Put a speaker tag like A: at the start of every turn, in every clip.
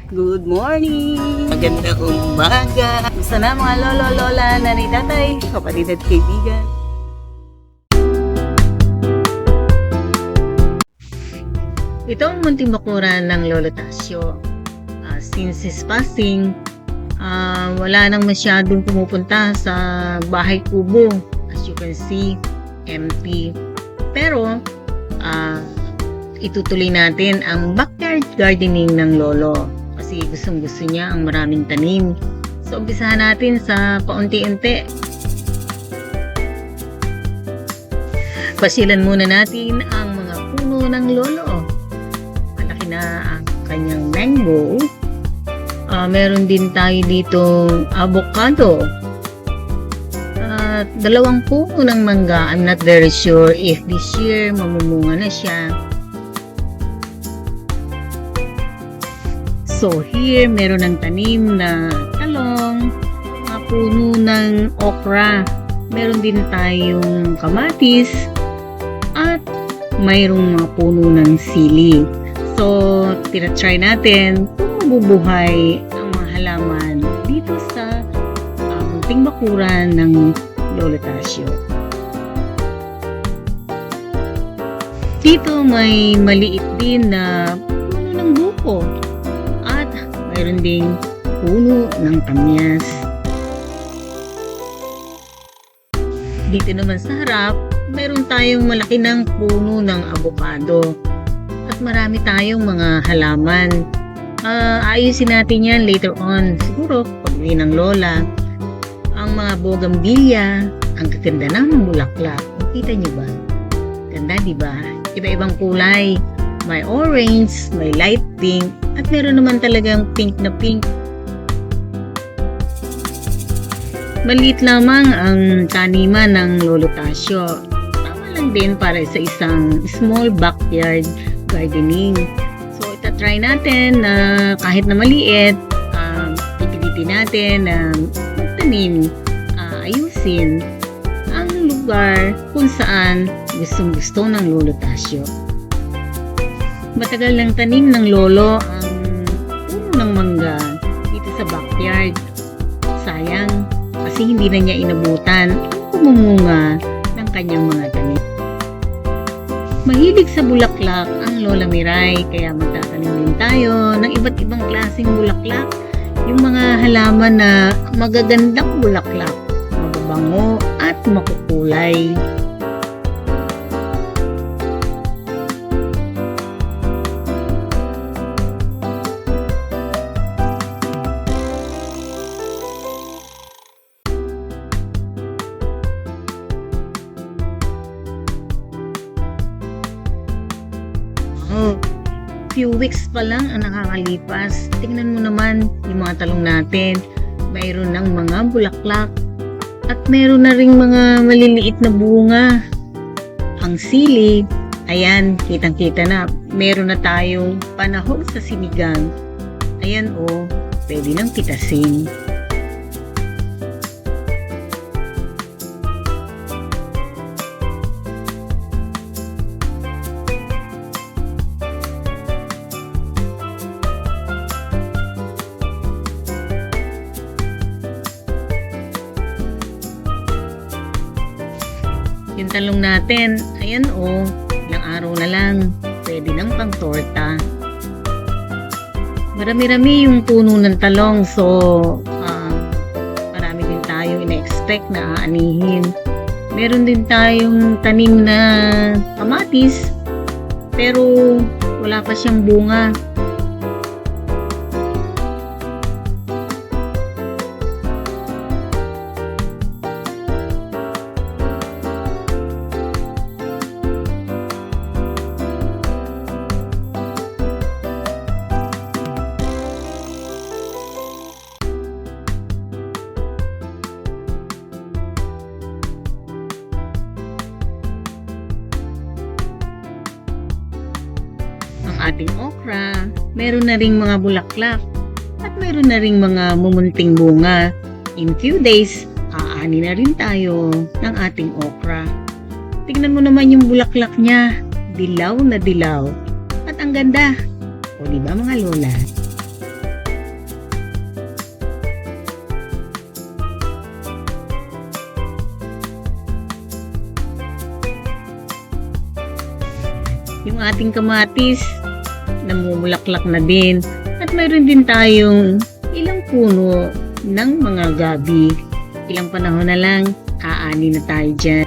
A: Good morning! Magandang umaga! Gusto na mga lolo, lola, nanay, tatay, kapatid at kaibigan. Ito ang munting bakuran ng Lolo Tasio. Since his passing, wala nang masyadong pumupunta sa bahay kubo. As you can see, empty. Pero, itutuloy natin ang backyard gardening ng lolo kasi gustong-gusto niya ang maraming tanim. So, umpisahan natin sa paunti-unti. Pasilan muna natin ang mga puno ng lolo. Malaki na ang kanyang mango. Meron din tayo ditong avocado. At 2 puno ng mangga. I'm not very sure if this year mamumunga na siya. So here, meron ng tanim na talong, mga puno ng okra. Meron din tayong kamatis at mayroong mga puno ng sili. So, tinatry natin kung mabubuhay ang mga halaman dito sa munting bakuran ng Lolo Tasio. Dito may maliit din na puno ng buko. Mayroon ding puno ng kamyas. Dito naman sa harap, mayroon tayong malaki ng puno ng avocado. At marami tayong mga halaman. Ayusin natin yan later on. Siguro, pag-uwi ng lola. Ang mga bougainvillea, ang gaganda ng bulaklak. Kita nyo ba? Ganda, diba? Iba-ibang kulay. May orange, may light pink, at meron naman talagang pink na pink. Maliit lamang ang taniman ng Lolo Tasio. Tama lang din para sa isang small backyard gardening. So, itatry natin na kahit na maliit, pipilitin natin na magtanim, ayusin ang lugar kung saan gustong-gusto ng Lolo Tasio. Matagal ng tanim ng lolo ang puno ng mangga dito sa backyard. Sayang kasi hindi na niya inabutan ang pumumunga ng kanyang mga tanim. Mahilig sa bulaklak ang Lola Miray kaya magtatanim din tayo ng iba't ibang klaseng bulaklak. Yung mga halaman na magagandang bulaklak, mababango at makukulay. Few weeks pa lang ang nakakalipas. Tingnan mo naman yung mga talong natin. Mayroon ng mga bulaklak at mayroon na ring mga maliliit na bunga. Ang sili, ayan, kitang-kita na. Meron na tayong panahon sa sinigang. Ayan pwede nang pitasin. Yung talong natin, ayan ilang araw na lang, pwede nang pang torta. Marami-rami yung puno ng talong, so marami din tayong ina-expect na aanihin. Meron din tayong tanim na kamatis, pero wala pa siyang bunga. Ating okra, meron na ring mga bulaklak at meron na ring mga mumunting bunga. In few days, aani na rin tayo ng ating okra. Tignan mo naman yung bulaklak niya, dilaw na dilaw. At ang ganda. O diba mga lola? yung ating kamatis, namumulaklak na din. At mayroon din tayong ilang puno ng mga gabi. Ilang panahon na lang, aani na tayo dyan.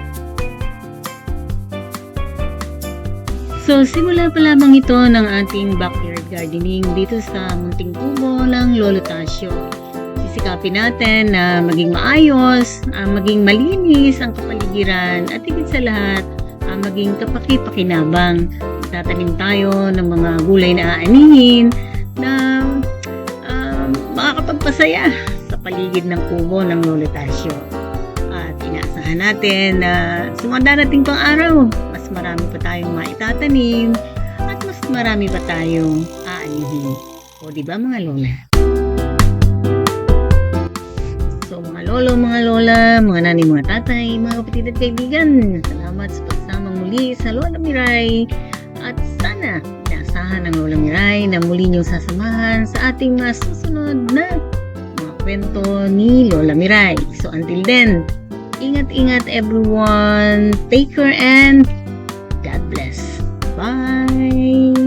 A: So, simula pa lamang ito ng ating backyard gardening dito sa munting kubo ng Lolo Tasio. Sisikapin natin na maging maayos, maging malinis ang kapaligiran at higit sa lahat, maging kapaki-pakinabang. Tatanim tayo ng mga gulay na aanihin na makakapagpasaya sa paligid ng kubo ng Lolo Tasio. At inaasahan natin na sa mga darating pang araw, mas marami pa tayong maitatanim at mas marami pa tayong aanihin. O diba mga lola? So mga lolo, mga lola, mga nani, mga tatay, mga kapatid at kaibigan, salamat sa pagsamang muli sa Lola Miray. At sana inaasahan ng Lola Miray na muli niyong sasamahan sa ating mga susunod na mga kwento ni Lola Miray. So until then, ingat-ingat everyone. Take care and God bless. Bye!